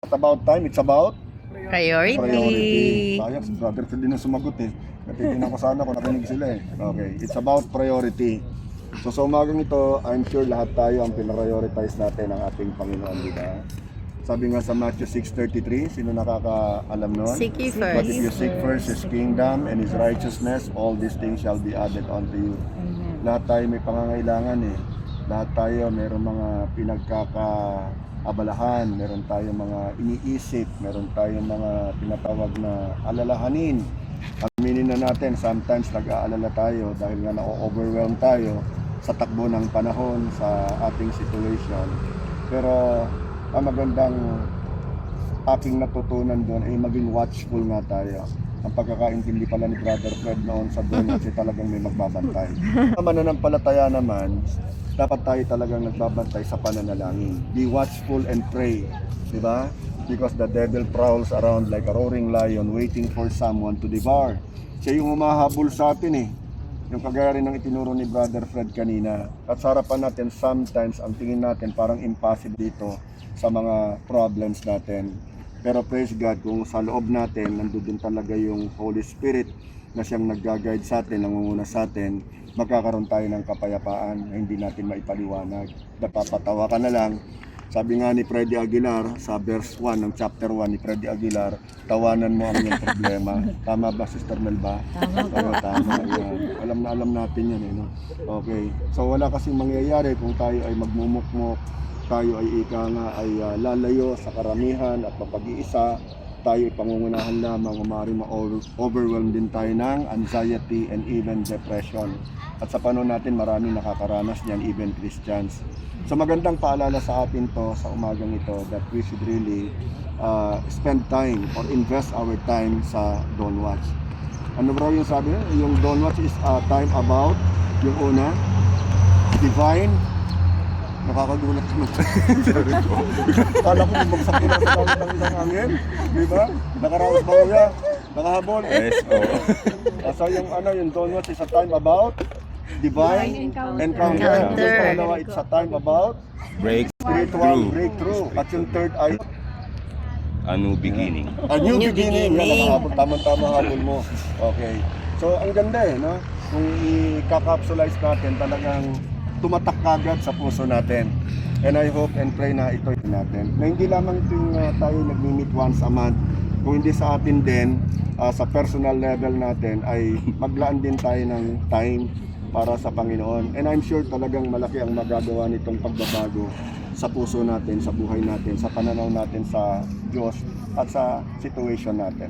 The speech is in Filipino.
At about time, it's about Priority. Sayang, si brother Fred din ang sumagot eh. Natitignan ko sana kung nakinig sila eh. Okay, it's about priority. So sa umagang ito, I'm sure lahat tayo ang pinprioritize natin ang ating Panginoon, di ba? Sabi nga sa Matthew 6:33, sino nakakaalam nun? Seek ye But if first. you seek first His kingdom and His righteousness, all these things shall be added unto you. Lahat tayo may pangangailangan eh. Lahat tayo mayroong mga pinagkakaabalahan, meron tayong mga iniisip, meron tayong mga tinatawag na alalahanin. Aminin na natin, sometimes nag-aalala tayo dahil nga na-overwhelm tayo sa takbo ng panahon, sa ating situation. Pero ang magandang aking natutunan doon ay maging watchful nga tayo. Ang pagkakaintindi pala ni Brother Fred noon sa doon kasi talagang may magbabantay. Ang mananampalataya naman, dapat tayo talagang nagbabantay sa pananalangin. Be watchful and pray, di ba? Because the devil prowls around like a roaring lion waiting for someone to devour. Siya yung humahabol sa atin eh. Yung kagaya rin ng itinuro ni Brother Fred kanina. At sa harapan natin, sometimes ang tingin natin parang impossible dito sa mga problems natin. Pero praise God, kung sa loob natin, nandun talaga yung Holy Spirit na siyang nag-guide sa atin, nangunguna sa atin, magkakaroon tayo ng kapayapaan na hindi natin maipaliwanag. Napapatawa ka na lang. Sabi nga ni Freddy Aguilar sa verse 1 ng chapter 1 ni Freddy Aguilar, tawanan mo ang iyong problema. Tama ba, Sister Melba? Tama. Tama yan. Alam natin yan. Eh, no? Okay. So wala kasing mangyayari kung tayo ay magmumukmok, tayo ay lalayo sa karamihan at mapag-iisa, tayo ay pangungunahan lamang, maaaring ma-overwhelm din tayo ng anxiety and even depression. At sa panahon natin, maraming nakakaranas niyan, even Christians. So magandang paalala sa atin to sa umagang ito that we should really spend time or invest our time sa Dawn Watch. Ano bro yung sabi? Yung Dawn Watch is time about yung una, divine. Nakakagulat naman. Kala ko bumagsak ko na sa dami ng isang hangin. Di ba? Nakaraos ba kuya? Nakahabol? Yes, oo. So yung Dawn Watch is a time about divine encounter. Pangalawa, it's a time about spiritual breakthrough. At yung third ay A new beginning. a new New beginning. beginning. Yan, tama-tama habol mo. Okay. So ang ganda eh, no? Kung i-capsulize natin, talagang tumatak kagad sa puso natin. And I hope and pray na ito natin. Na hindi lamang yung tayo nag-meet once a month, kung hindi sa atin din, sa personal level natin, ay maglaan din tayo ng time para sa Panginoon. And I'm sure talagang malaki ang magagawa nitong pagbabago sa puso natin, sa buhay natin, sa pananaw natin sa Diyos at sa situation natin.